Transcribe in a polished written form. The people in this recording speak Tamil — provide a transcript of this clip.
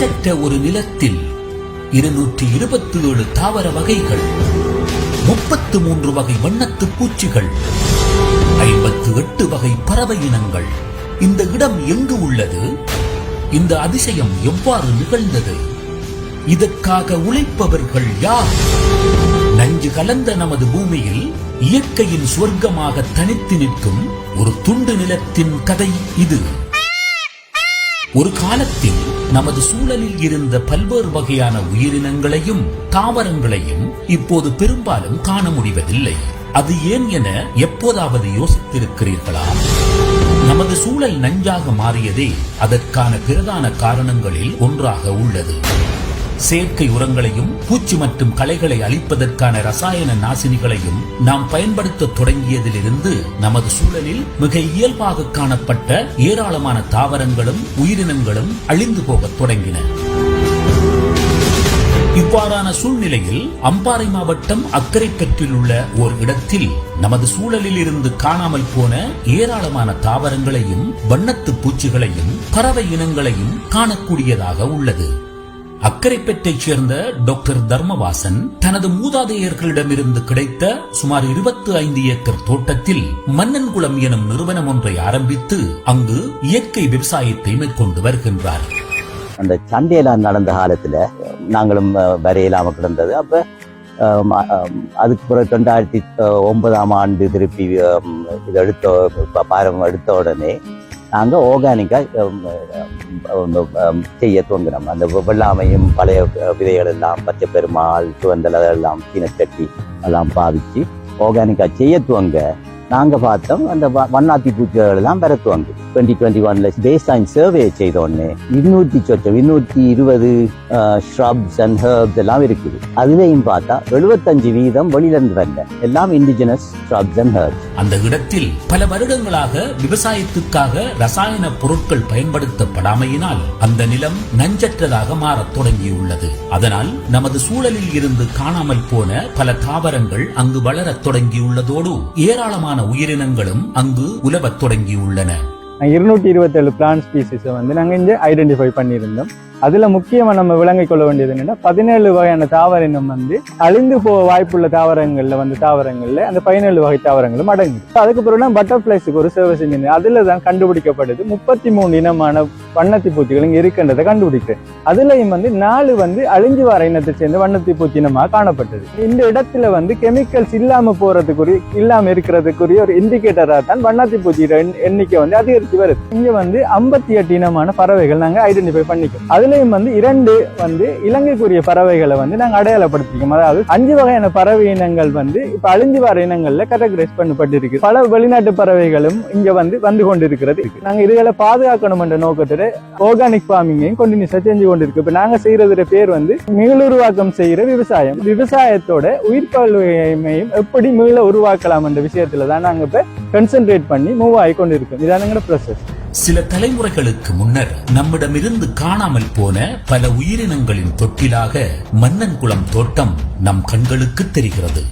நஞ்சற்ற ஒரு நிலத்தில் 227 தாவர வகைகள், 33 வகை வண்ணத்து பூச்சிகள், 58 வகை பறவை இனங்கள். இந்த இடம் எங்கு உள்ளது? இந்த அதிசயம் எவ்வாறு நிகழ்ந்தது? இதற்காக உழைப்பவர்கள் யார்? நஞ்சு கலந்த நமது பூமியில் இயற்கையின் சொர்க்கமாக தனித்து நிற்கும் ஒரு துண்டு நிலத்தின் கதை இது. ஒரு காலத்தில் நமது சூழலில் இருந்த பல்வேறு வகையான உயிரினங்களையும் தாவரங்களையும் இப்போது பெரும்பாலும் காண முடிவதில்லை. அது ஏன் என எப்போதாவது யோசித்திருக்கிறீர்களா? நமது சூழல் நஞ்சாக மாறியதே அதற்கான பிரதான காரணங்களில் ஒன்றாக உள்ளது. செயற்கை உரங்களையும் பூச்சி மற்றும் களைகளை அழிப்பதற்கான ரசாயன நாசினிகளையும் நாம் பயன்படுத்த தொடங்கியதிலிருந்து நமது சூழலில் மிக இயல்பாக காணப்பட்ட ஏராளமான தாவரங்களும் உயிரினங்களும் அழிந்து போகத் தொடங்கின. இவ்வாறான சூழ்நிலையில் அம்பாறை மாவட்டம் அக்கரைப்பற்றில் உள்ள ஓர் இடத்தில் நமது சூழலில் இருந்து காணாமல் போன ஏராளமான தாவரங்களையும் வண்ணத்து பூச்சிகளையும் பறவை இனங்களையும் காணக்கூடியதாக உள்ளது. அக்கரைப்பற்றைச் சேர்ந்த டாக்டர் தர்மவாசன் தனது மூதாதையர்களிடமிருந்து கிடைத்த சுமார் 25 ஏக்கர் தோட்டத்தில் மன்னன்குளம் எனும் நிறுவனம் ஒன்றை ஆரம்பித்து அங்கு இயற்கை விவசாயத்தை மேற்கொண்டு வருகின்றார். அந்த சண்டையெல்லாம் நடந்த காலத்துல நாங்களும் வரையிலாம கிடந்தது. அப்ப அதுக்கு பிறகு 2009ஆம் ஆண்டு திருப்பி இது எடுத்த உடனே நாங்க ஆர்கானிக்கா செய்ய துவங்கினோம். அந்த வெள்ளாமையும் பழைய விதைகள் எல்லாம் பச்சை பெருமாள் சுவந்தல் அதெல்லாம் சீனச்சட்டி அதெல்லாம் பாவிச்சு ஆர்கானிக்கா செய்ய துவங்க நாங்க பார்த்தோம் அந்த வண்ணாத்தி பூச்சிகள் எல்லாம் பெறத்துவாங்க. 2021 பேஸ்லைன் சர்வே செய்த உடனே 220 shrubs and herbs எல்லாம் இருக்குது. அதுலயும் பார்த்தா 75% வெளியிலிருந்து வரல, எல்லாம் இண்டிஜினஸ் shrubs and herbs. அந்த இடத்தில் பல வருடங்களாக விவசாயத்துக்காக ரசாயன பொருட்கள் பயன்படுத்தப்படாமையினால் அந்த நிலம் நஞ்சற்றதாக மாறத் தொடங்கியுள்ளது. அதனால் நமது சூழலில் இருந்து காணாமல் போன பல தாவரங்கள் அங்கு வளரத் தொடங்கியுள்ளதோடு ஏராளமான உயிரினங்களும் அங்கு உலவத் தொடங்கியுள்ளன. 227 பிளான்ட் ஸ்பீசிஸ் நாங்க இங்க ஐடென்டிஃபை பண்ணியிருந்தோம். அதுல முக்கியமா நம்ம விளங்கிக் கொள்ள வேண்டியது என்னன்னா 17 வகையான தாவர இனம் அழிந்து போக வாய்ப்புள்ள தாவரங்கள்ல அந்த 17 வகை தாவரங்களும் அடங்கு. அதுக்கு பிறகு பட்டர்ஃபிளைஸுக்கு ஒரு சர்வீஸ் இன்ஜினியர் அதுலதான் கண்டுபிடிக்கப்படுது 33 இனமான வண்ணத்தி பூச்சிகள் இங்க இருக்கின்றதை கண்டுபிடிக்கிறேன். அதுலயும் 4 அழிஞ்சு வர இனத்தை சேர்ந்த வண்ணத்தி பூச்சி இனமாக காணப்பட்டது. இந்த இடத்துல கெமிக்கல்ஸ் இல்லாம இருக்கிறதுக்குரிய ஒரு இண்டிகேட்டரா தான் வண்ணத்தி பூச்சி எண்ணிக்கை அதிகரித்து வருது. இங்க 58 இனமான பறவைகள் நாங்க ஐடென்டிஃபை பண்ணிக்கிறோம். அதுலயும் 2 இலங்கைக்குரிய பறவைகளை நாங்க அடையாளப்படுத்திருக்கோம். அதாவது 5 வகையான பறவை இனங்கள் இப்ப அழிஞ்சு வர இனங்கள்ல கேட்டகரைஸ் பண்ணப்பட்டிருக்கு. பல வெளிநாட்டு பறவைகளும் இங்க வந்து கொண்டிருக்கிறது. நாங்க இதுகளை பாதுகாக்கணும் என்ற நோக்கத்துல ஆர்கானிக் ஃபார்மிங்கையும் கண்டினியூஸா செஞ்சு கொண்டிருக்கு. இப்ப நாங்க செய்யறதுல பேர் மீளுருவாக்கம் செய்யற விவசாயம். விவசாயத்தோட உயிர்ப்பாழ்மையும் எப்படி மீள உருவாக்கலாம் என்ற விஷயத்துலதான் நாங்க இப்ப கான்சென்ட்ரேட் பண்ணி மூவ் ஆகி கொண்டிருக்கோம். இதான ப்ரோசஸ். சில தலைமுறைகளுக்கு முன்னர் நம்மிடமிருந்து காணாமல் போன பல உயிரினங்களின் தொட்டிலாக மன்னன்குளம் தோட்டம் நம் கண்களுக்கு தெரிகிறது.